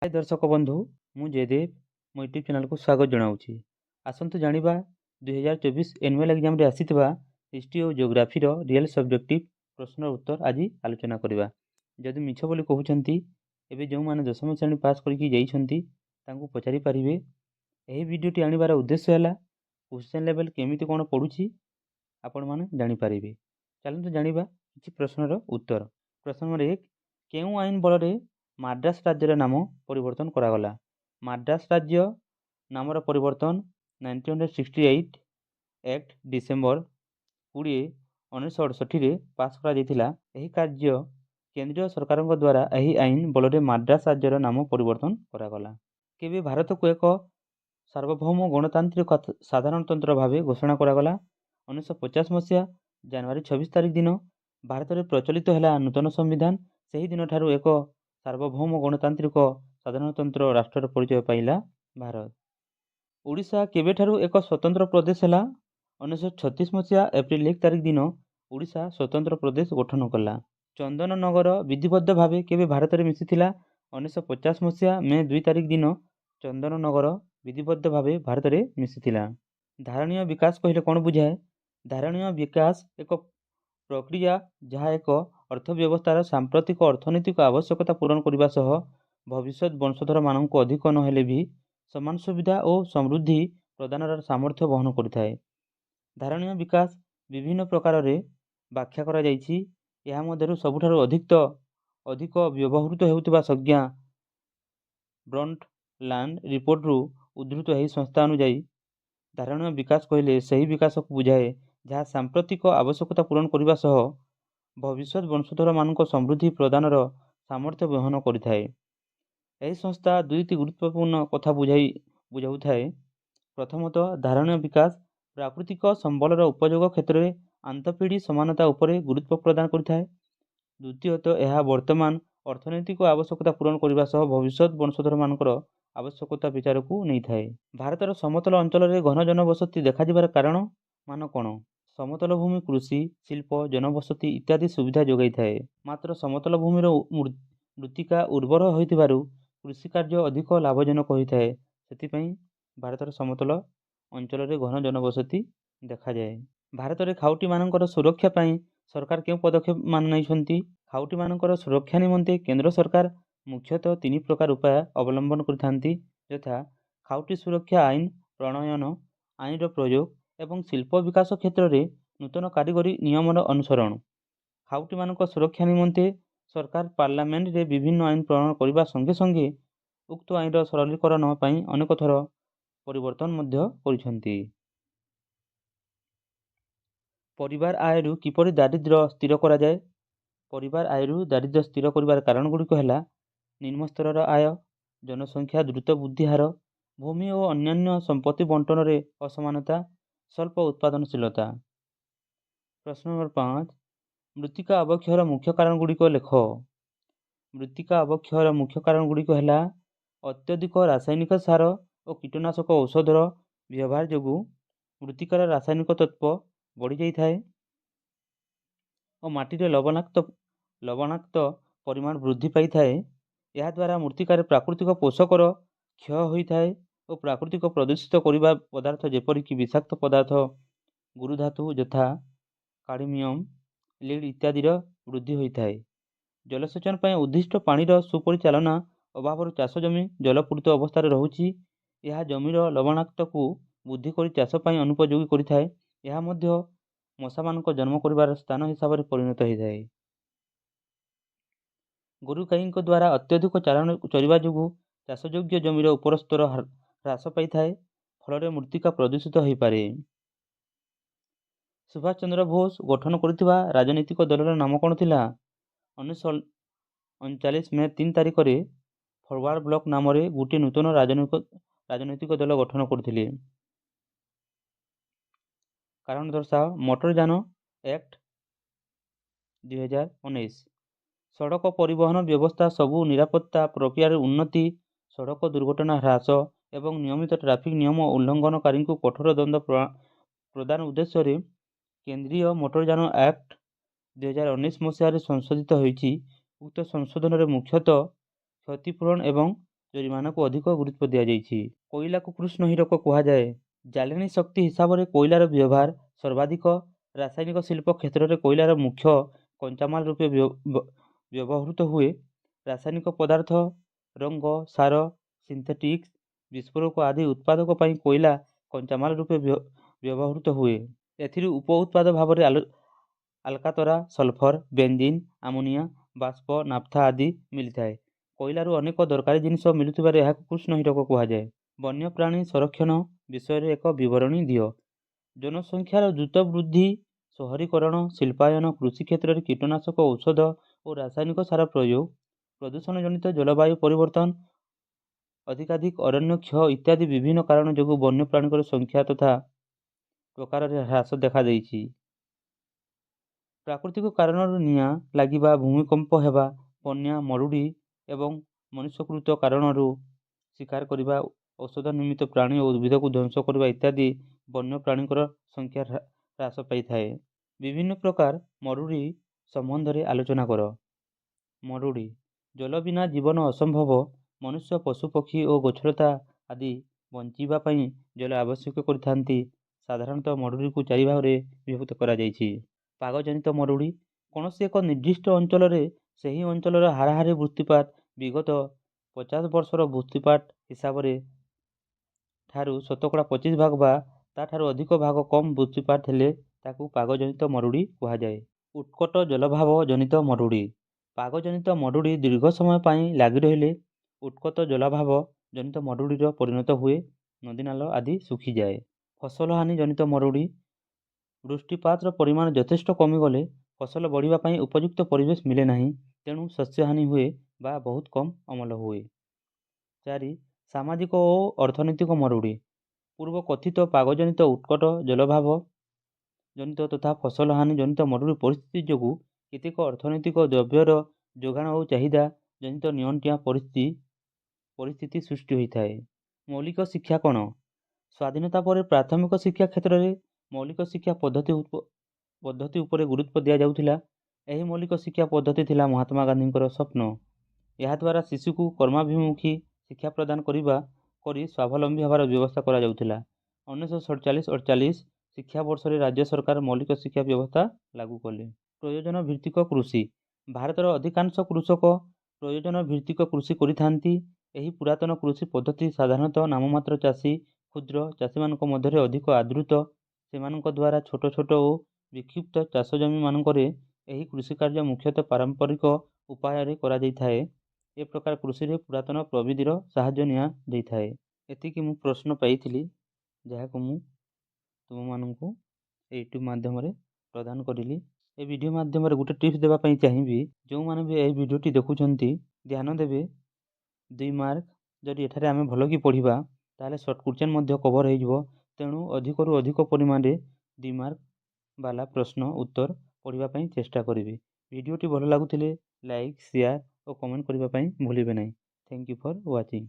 हाय दर्शक बंधु मु जयदेव मो यूट्यूब चैनल को स्वागत जनाऊँगी। आसतु जानिबा 2024 एनुअल एग्जाम रे आसीथिबा हिस्ट्री और जियोग्राफी रो रियल सब्जेक्टिव प्रश्न उत्तर आज आलोचना करबा। जदि मिछ बोली कहउछंती एबे जो माने दशम श्रेणी पास करके जाइछंती तांको पचारि पारिबे। एही वीडियोटी आनिबार उद्देश्य हैला क्वेश्चन लेवल केमिति कोन पडुछि आपण माने जानि पारिबे। चलନ୍ତୁ जानिबा किछि प्रश्नर उत्तर। प्रश्न नंबर 1 केउ आईन बलरे माद्रास राज्यर नाम परिवर्तन करागला। माद्रास राज्य नामर परिवर्तन 1968 एक्ट डिसेम्बर 20 1968 रे पास करा जायतिला। एही कार्य केंद्रीय सरकार द्वारा एही आईन बलरे माद्रास राज्यर नाम परिवर्तन करागला। केबे भारत को एक सार्वभौम गणतांत्रिक साधारणतंत्र भावे घोषणा करागला। 1950 मसीहा जनवरी 26 तारिख दिन भारत में प्रचलित है नूतन संविधान। से दिन ठारू एक सार्वभौम गणतांत्रिक साधारणतंत्र राष्ट्र परिचय पाइला भारत। ओडिशा केबे ठारू एक स्वतंत्र प्रदेश है। 1936 मसीहा एप्रिल 1 तारिख दिन ओडिशा स्वतंत्र प्रदेश गठन कला। चंदन नगर विधिबद्ध भावे केबे भारत में मिसिथिला। 1950 मसीहा मे 2 तारिख दिन चंदन नगर विधिबद्ध भावे भारत में मिसिथिला। धारणीय विकास कहले कौन बुझाए। धारणीय विकास एक प्रक्रिया जहाँ एक अर्थव्यवस्थार सांप्रतिक अर्थनैतिक आवश्यकता पूरण करने सह भविष्य वंशधर मानक अधिक नहेले भी समान सुविधा और समृद्धि प्रदान सामर्थ्य बहन करिथाए। धारणीय विकास विभिन्न प्रकार रे व्याख्या करा जायछि। या मध्यरु सबुठारु अधिक व्यवहृत हेउतिबा संज्ञा ब्रंटलैंड रिपोर्ट रु उद्धृत एही संस्था अनुଯାयी धारणीय विकास कहले सही विकास को बुझाए जहाँ सांप्रतिक आवश्यकता पूरण करने सह भविष्य वंशधर मानक समृद्धि प्रदान सामर्थ्य बहन करिथाए। एही संस्था दुईटी गुरुत्वपूर्ण कथा बुझाउथाए। प्रथमतः धारणीय विकास प्राकृतिक संबलर उपयोग क्षेत्र में आंतपीढ़ी समानता उपरे गुरुत्व प्रदान करिथाए। द्वितीयतः यह वर्तमान अर्थनैतिक आवश्यकता पूरण करने सह भविष्य वंशधर मानकर आवश्यकता विचार को नहीं थाए। भारतर समतल अंचल में घन जनबसति देखा कारण मान कौन। समतल भूमि कृषि शिल्प जनबसति इत्यादि सुविधा जोगाई थाए। मात्र समतल भूमि मृत्तिका उर्वर होइतिबारु कृषि कार्य अधिक लाभजनक होता है। से भारतर समतल अंचल में घन जनबसति देखा जाए। भारत में खाउटी मानकर सुरक्षा पाई सरकार क्यों पदक्षेप मान नहीं। खाउटी मानकर सुरक्षा निमंते केंद्र सरकार मुख्यतः 3 प्रकार उपाय अवलंबन करथांती, यथा खाउटी सुरक्षा आईन प्रणयन, आईन प्रयोग एवं शिल्प विकास क्षेत्र में नूतन कारीगरी नियमर अनुसरण। खाउटी मानक सुरक्षा निमंते सरकार पार्लियामेंट रे विभिन्न आईन प्रणयन करने संगे संगे उक्त आईन सरलीकरण पाई अनेक थर परिवर्तन मध्य करिसेंती। परिवार आयरु किपरि दारिद्र्य स्थिर करा जाए। परिवार आयरु दारिद्र्य स्थिर करिवार कारण गुड़िक है निम्न स्तर आय, जनसंख्या द्रुत वृद्धि हार, भूमि और अन्यान्य संपत्ति बंटन रे असमानता, स्वल्प उत्पादनशीलता। प्रश्न नंबर 5 मृत्तिका अवक्षयर मुख्य कारण गुड़िक लेख। मृत्तिका अवक्षयर मुख्य कारण गुड़िक है अत्यधिक रासायनिक सार और कीटनाशक औषधर व्यवहार जोगु मृत्तिकार रासायनिक तत्व बढ़ी जाए और माटी रे लवणाक्त परिमाण वृद्धि पाई थाए। यह द्वारा मृत्तिकार प्राकृतिक पोषकर क्षय होता है और प्राकृतिक प्रदूषित करने पदार्थ जेपरिक विषाक्त पदार्थ गुरुधातु यथा काडमियम लीड इत्यादि वृद्धि होता है। जलसेचन पर उद्दिष्ट पानीर सुपरिचालना अभाव चाष जमी जलपूरित अवस्था रहुछि। यह जमीर लवणाक्त को वृद्धि कर चाष पाई अनुपयोगी करिथाए। यह मध्य मशा मानक जन्म करिवार स्थान हिसाब से परिणत होता है। गोरु गाई द्वारा अत्यधिक चरिवा जोगु चाषयोग्य जमीर उपर स्तर ह्रास पाई थाए, फल मृत्तिका प्रदूषित हो पारे। सुभाष चंद्र बोस गठन करथिबा राजनीतिक दलर नाम कौन थिला। 1939 मे 3 तारिख रे फरवर्ड ब्लॉक नाम रे गोटे नूतन राजनैतिक दल गठन करथिले। कारण दर्शाओ। मोटरयान एक्ट 2019। सड़क परिवहन व्यवस्था सबु निरापत्ता प्रक्रिया उन्नति, सड़क दुर्घटना ह्रास एवं नियमित ट्रैफिक नियम उल्लंघनकारी को कठोर दंड प्रदान उद्देश्य रे केंद्रीय मोटरयान एक्ट 2019 मसीह संशोधित होइछि। उक्त संशोधन रे मुख्यतः क्षतिपूरण एवं ଜୋରିମାନାକୁ ଅଧିକ ଗୁରୁତ୍ୱ ଦିଆଯାଇଛି। କୋଇଲାକୁ କୃଷ୍ଣ ହୀରକ କୁହାଯାଏ। ଜାଳେଣୀ ଶକ୍ତି ହିସାବରେ କୋଇଲାର ବ୍ୟବହାର ସର୍ବାଧିକ। ରାସାୟନିକ ଶିଳ୍ପ କ୍ଷେତ୍ରରେ କୋଇଲାର ମୁଖ୍ୟ କଞ୍ଚାମାଲ ରୂପେ ବ୍ୟବହୃତ ହୁଏ। ରାସାୟନିକ ପଦାର୍ଥ, ରଙ୍ଗ, ସାର, ସିନ୍ଥେଟିକ୍ସ, ବିସ୍ଫୋରକ ଆଦି ଉତ୍ପାଦକ ପାଇଁ କୋଇଲା କଞ୍ଚାମାଲ ରୂପେ ବ୍ୟବହୃତ ହୁଏ। ଏଥିରୁ ଉପ ଉତ୍ପାଦ ଭାବରେ ଆଲକାତରା, ସଲଫର, ବେଞ୍ଜିନ୍, ଆମୋନିଆ ବାଷ୍ପ, ନାଫ୍ଥା ଆଦି ମିଳିଥାଏ। କୋଇଲାରୁ ଅନେକ ଦରକାରୀ ଜିନିଷ ମିଳୁଥିବାରୁ ଏହାକୁ କୃଷ୍ଣ ହୀରକ କୁହାଯାଏ। ବନ୍ୟପ୍ରାଣୀ ସଂରକ୍ଷଣ ବିଷୟରେ ଏକ ବିବରଣୀ ଦିଅ। ଜନସଂଖ୍ୟାର ଦ୍ରୁତ ବୃଦ୍ଧି, ସହରୀକରଣ, ଶିଳ୍ପାୟନ, କୃଷି କ୍ଷେତ୍ରରେ କୀଟନାଶକ ଔଷଧ ଓ ରାସାୟନିକ ସାର ପ୍ରୟୋଗ, ପ୍ରଦୂଷଣ ଜନିତ ଜଳବାୟୁ ପରିବର୍ତ୍ତନ, ଅଧିକାଧିକ ଅରଣ୍ୟ କ୍ଷୟ ଇତ୍ୟାଦି ବିଭିନ୍ନ କାରଣ ଯୋଗୁଁ ବନ୍ୟପ୍ରାଣୀଙ୍କର ସଂଖ୍ୟା ତଥା ପ୍ରକାରରେ ହ୍ରାସ ଦେଖାଦେଇଛି। ପ୍ରାକୃତିକ କାରଣରୁ ନିଆଁ ଲାଗିବା, ଭୂମିକମ୍ପ ହେବା, ବନ୍ୟା, ମରୁଡ଼ି ଏବଂ ମନୁଷ୍ୟକୃତ କାରଣରୁ ଶିକାର କରିବା, ଔଷଧ ନିର୍ମିତ ପ୍ରାଣୀ ଓ ଉଦ୍ଭିଦକୁ ଧ୍ୱଂସ କରିବା ଇତ୍ୟାଦି ବନ୍ୟପ୍ରାଣୀଙ୍କର ସଂଖ୍ୟା ହ୍ରାସ ପାଇଥାଏ। ବିଭିନ୍ନ ପ୍ରକାର ମରୁଡ଼ି ସମ୍ବନ୍ଧରେ ଆଲୋଚନା କର। ମରୁଡ଼ି। ଜଳ ବିନା ଜୀବନ ଅସମ୍ଭବ। ମନୁଷ୍ୟ, ପଶୁପକ୍ଷୀ ଓ ଗଛଲତା ଆଦି ବଞ୍ଚିବା ପାଇଁ ଜଳ ଆବଶ୍ୟକ କରିଥାନ୍ତି। ସାଧାରଣତଃ ମରୁଡ଼ିକୁ 4 ଭାଗରେ ବିଭକ୍ତ କରାଯାଇଛି। ପାଗଜନିତ ମରୁଡ଼ି। କୌଣସି ଏକ ନିର୍ଦ୍ଦିଷ୍ଟ ଅଞ୍ଚଳରେ ସେହି ଅଞ୍ଚଳର ହାରାହାରି ବୃଷ୍ଟିପାତ ବିଗତ 50 ବର୍ଷର ବୃଷ୍ଟିପାତ ହିସାବରେ ଠାରୁ 25% ବା ତା'ଠାରୁ ଅଧିକ ଭାଗ କମ୍ ବୃଷ୍ଟିପାତ ହେଲେ ତାକୁ ପାଗଜନିତ ମରୁଡ଼ି କୁହାଯାଏ। ଉତ୍କଟ ଜଳାଭାବ ଜନିତ ମରୁଡ଼ି। ପାଗଜନିତ ମରୁଡ଼ି ଦୀର୍ଘ ସମୟ ପାଇଁ ଲାଗି ରହିଲେ ଉତ୍କଟ ଜଳାଭାବ ଜନିତ ମରୁଡ଼ିରେ ପରିଣତ ହୁଏ। ନଦୀନାଳ ଆଦି ଶୁଖିଯାଏ। ଫସଲ ହାନି ଜନିତ ମରୁଡ଼ି। ବୃଷ୍ଟିପାତର ପରିମାଣ ଯଥେଷ୍ଟ କମିଗଲେ ଫସଲ ବଢ଼ିବା ପାଇଁ ଉପଯୁକ୍ତ ପରିବେଶ ମିଳେ ନାହିଁ, ତେଣୁ ଶସ୍ୟ ହାନି ହୁଏ ବା ବହୁତ କମ୍ ଅମଳ ହୁଏ। 4. ସାମାଜିକ ଓ ଅର୍ଥନୈତିକ ମରୁଡ଼ି। ପୂର୍ବ କଥିତ ପାଗଜନିତ ଉତ୍କଟ ଜଳାଭାବ ଜନିତ ତଥା ଫସଲ ହାନି ଜନିତ ମରୁଡ଼ି ପରିସ୍ଥିତି ଯୋଗୁଁ କେତେକ ଅର୍ଥନୈତିକ ଦ୍ରବ୍ୟର ଯୋଗାଣ ଓ ଚାହିଦା ଜନିତ ନିଅଣ୍ଟିଆ ପରିସ୍ଥିତି ସୃଷ୍ଟି ହୋଇଥାଏ। ମୌଳିକ ଶିକ୍ଷା କ'ଣ? ସ୍ୱାଧୀନତା ପରେ ପ୍ରାଥମିକ ଶିକ୍ଷା କ୍ଷେତ୍ରରେ ମୌଳିକ ଶିକ୍ଷା ପଦ୍ଧତି ଉପରେ ଗୁରୁତ୍ୱ ଦିଆଯାଉଥିଲା। ଏହି ମୌଳିକ ଶିକ୍ଷା ପଦ୍ଧତି ଥିଲା ମହାତ୍ମା ଗାନ୍ଧୀଙ୍କର ସ୍ୱପ୍ନ। ଏହାଦ୍ୱାରା ଶିଶୁକୁ କର୍ମାଭିମୁଖୀ ଶିକ୍ଷା ପ୍ରଦାନ କରି ସ୍ୱାବଲମ୍ବୀ ହେବାର ବ୍ୟବସ୍ଥା କରାଯାଉଥିଲା। 1947-48 ଶିକ୍ଷାବର୍ଷରେ ରାଜ୍ୟ ସରକାର ମୌଳିକ ଶିକ୍ଷା ବ୍ୟବସ୍ଥା ଲାଗୁ କଲେ। ପ୍ରୟୋଜନ ଭିତ୍ତିକ କୃଷି। ଭାରତର ଅଧିକାଂଶ କୃଷକ ପ୍ରୟୋଜନ ଭିତ୍ତିକ କୃଷି କରିଥାନ୍ତି। ଏହି ପୁରାତନ କୃଷି ପଦ୍ଧତି ସାଧାରଣତଃ ନାମମାତ୍ର ଚାଷୀ, କ୍ଷୁଦ୍ର ଚାଷୀମାନଙ୍କ ମଧ୍ୟରେ ଅଧିକ ଆଦୃତ। ସେମାନଙ୍କ ଦ୍ୱାରା ଛୋଟ ଛୋଟ ଓ ବିକ୍ଷିପ୍ତ ଚାଷଜମିମାନଙ୍କରେ ଏହି କୃଷିକାର୍ଯ୍ୟ ମୁଖ୍ୟତଃ ପାରମ୍ପରିକ ଉପାୟରେ କରାଯାଇଥାଏ। ଏ ପ୍ରକାର କୃଷିରେ ପୁରାତନ ପ୍ରବିଧିର ସାହାଯ୍ୟ ନିଆଯାଇଥାଏ। ଏତିକି ମୁଁ ପ୍ରଶ୍ନ ପାଇଥିଲି, ଯାହାକୁ ମୁଁ ତୁମମାନଙ୍କୁ ୟୁଟ୍ୟୁବ୍ ମାଧ୍ୟମରେ ପ୍ରଦାନ କରିଲି। ଏ ଭିଡ଼ିଓ ମାଧ୍ୟମରେ ଗୋଟେ ଟିପ୍ସ ଦେବା ପାଇଁ ଚାହିଁବି, ଯେଉଁମାନେ ବି ଏହି ଭିଡ଼ିଓଟି ଦେଖୁଛନ୍ତି ଧ୍ୟାନ ଦେବେ। 2 ମାର୍କ ଯଦି ଏଠାରେ ଆମେ ଭଲ କି ପଢ଼ିବା ତାହେଲେ ସର୍ଟ କ୍ୱେଶ୍ଚନ୍ ମଧ୍ୟ କଭର୍ ହୋଇଯିବ। ତେଣୁ ଅଧିକରୁ ଅଧିକ ପରିମାଣରେ 2 ମାର୍କ ବାଲା ପ୍ରଶ୍ନ ଉତ୍ତର ପଢ଼ିବା ପାଇଁ ଚେଷ୍ଟା କରିବେ। ଭିଡ଼ିଓଟି ଭଲ ଲାଗୁଥିଲେ ଲାଇକ୍, ସେୟାର ଓ କମେଣ୍ଟ କରିବା ପାଇଁ ଭୁଲିବେ ନାହିଁ। Thank you for watching.